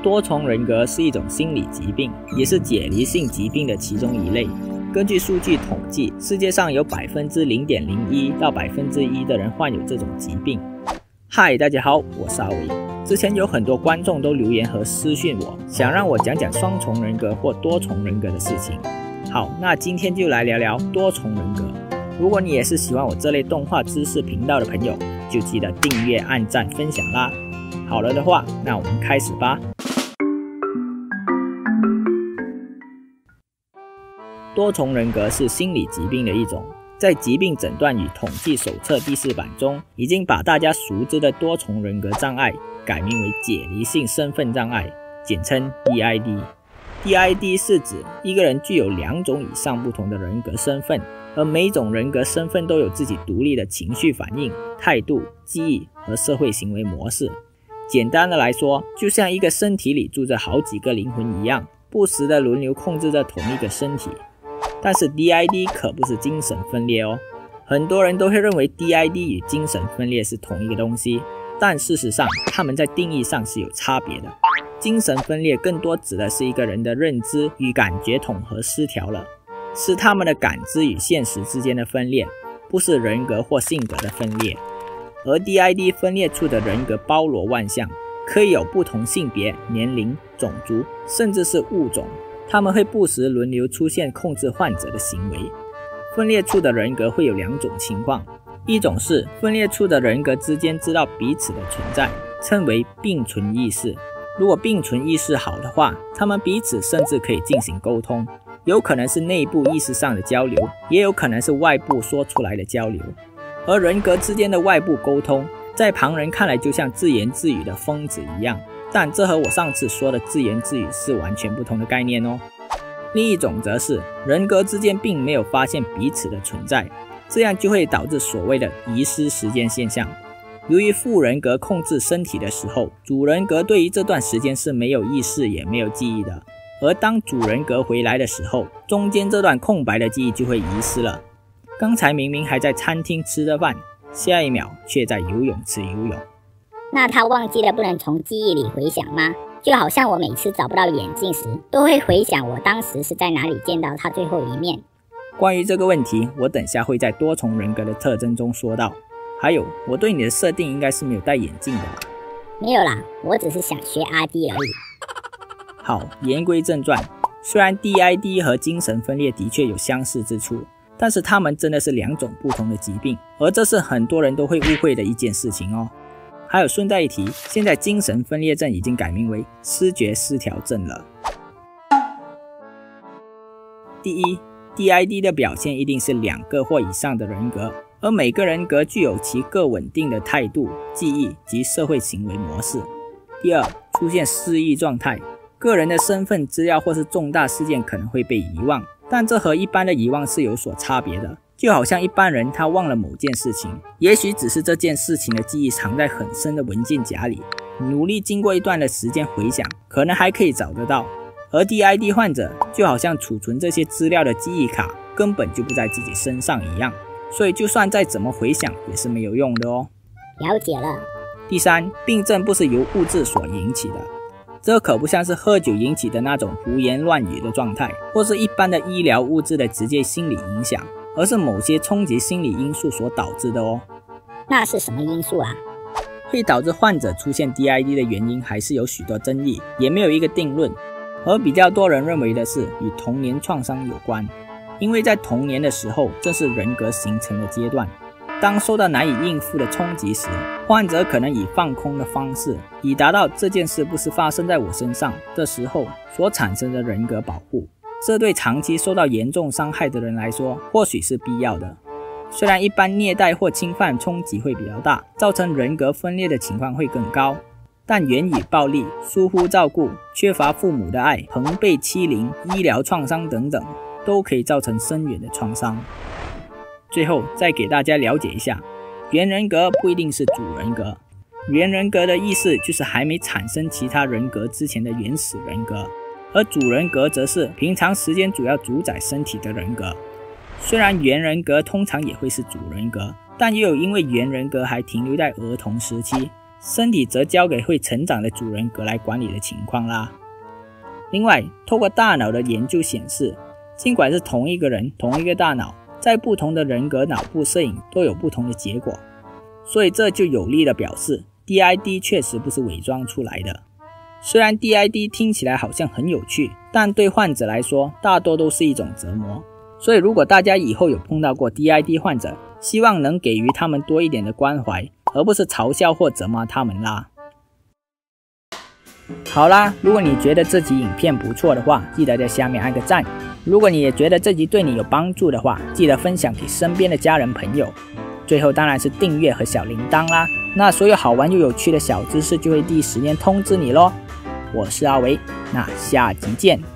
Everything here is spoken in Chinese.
多重人格是一种心理疾病，也是解离性疾病的其中一类。根据数据统计，世界上有 0.01% 到 1% 的人患有这种疾病。嗨，大家好，我是阿伟。之前有很多观众都留言和私讯我，想让我讲讲双重人格或多重人格的事情。好，那今天就来聊聊多重人格。如果你也是喜欢我这类动画知识频道的朋友，就记得订阅、按赞、分享啦。好了的话，那我们开始吧。多重人格是心理疾病的一种，在疾病诊断与统计手册第4版中，已经把大家熟知的多重人格障碍改名为解离性身份障碍，简称 DID。DID 是指一个人具有2种以上不同的人格身份，而每种人格身份都有自己独立的情绪反应、态度、记忆和社会行为模式。简单的来说，就像一个身体里住着好几个灵魂一样，不时的轮流控制着同一个身体。但是 DID 可不是精神分裂哦，很多人都会认为 DID 与精神分裂是同一个东西，但事实上它们在定义上是有差别的。精神分裂更多指的是一个人的认知与感觉统合失调了，是他们的感知与现实之间的分裂，不是人格或性格的分裂。而 DID 分裂出的人格包罗万象，可以有不同性别、年龄、种族，甚至是物种，他们会不时轮流出现控制患者的行为。分裂出的人格会有2种情况，一种是分裂出的人格之间知道彼此的存在，称为并存意识。如果并存意识好的话，他们彼此甚至可以进行沟通，有可能是内部意识上的交流，也有可能是外部说出来的交流。而人格之间的外部沟通，在旁人看来就像自言自语的疯子一样，但这和我上次说的自言自语是完全不同的概念哦。另一种则是人格之间并没有发现彼此的存在，这样就会导致所谓的遗失时间现象。由于副人格控制身体的时候，主人格对于这段时间是没有意识也没有记忆的，而当主人格回来的时候，中间这段空白的记忆就会遗失了。刚才明明还在餐厅吃着饭，下一秒却在游泳池游泳。那他忘记了不能从记忆里回想吗？就好像我每次找不到眼镜时，都会回想我当时是在哪里见到他最后一面。关于这个问题，我等下会在多重人格的特征中说到。还有，我对你的设定应该是没有戴眼镜的吧？没有啦，我只是想学阿弟而已。好，言归正传，虽然 DID 和精神分裂的确有相似之处，但是它们真的是2种不同的疾病，而这是很多人都会误会的一件事情哦。还有顺带一提，现在精神分裂症已经改名为思觉失调症了。第一， DID 的表现一定是2个或以上的人格，而每个人格具有其各稳定的态度、记忆及社会行为模式。第二，出现失忆状态，个人的身份资料或是重大事件可能会被遗忘，但这和一般的遗忘是有所差别的。就好像一般人他忘了某件事情，也许只是这件事情的记忆藏在很深的文件夹里，努力经过一段的时间回想，可能还可以找得到。而 DID 患者就好像储存这些资料的记忆卡根本就不在自己身上一样，所以就算再怎么回想也是没有用的哦。了解了。第三，病症不是由物质所引起的，这可不像是喝酒引起的那种胡言乱语的状态，或是一般的医疗物质的直接心理影响，而是某些冲击心理因素所导致的哦。那是什么因素啊？会导致患者出现 DID 的原因还是有许多争议，也没有一个定论。而比较多人认为的是与童年创伤有关，因为在童年的时候，这是人格形成的阶段。当受到难以应付的冲击时，患者可能以放空的方式，以达到这件事不是发生在我身上的时候所产生的人格保护。这对长期受到严重伤害的人来说，或许是必要的。虽然一般虐待或侵犯冲击会比较大，造成人格分裂的情况会更高，但言语暴力、疏忽照顾、缺乏父母的爱、朋辈欺凌、医疗创伤等等，都可以造成深远的创伤。最后再给大家了解一下，原人格不一定是主人格，原人格的意思就是还没产生其他人格之前的原始人格，而主人格则是平常时间主要主宰身体的人格。虽然原人格通常也会是主人格，但也有因为原人格还停留在儿童时期，身体则交给会成长的主人格来管理的情况啦。另外，透过大脑的研究显示，尽管是同一个人、同一个大脑，在不同的人格脑部摄影都有不同的结果，所以这就有力的表示 DID 确实不是伪装出来的。虽然 DID 听起来好像很有趣，但对患者来说大多都是一种折磨。所以如果大家以后有碰到过 DID 患者，希望能给予他们多一点的关怀，而不是嘲笑或责骂他们啦。好啦，如果你觉得这集影片不错的话，记得在下面按个赞。如果你也觉得这集对你有帮助的话，记得分享给身边的家人朋友。最后当然是订阅和小铃铛啦，那所有好玩又有趣的小知识就会第一时间通知你咯。我是阿维，那下集见。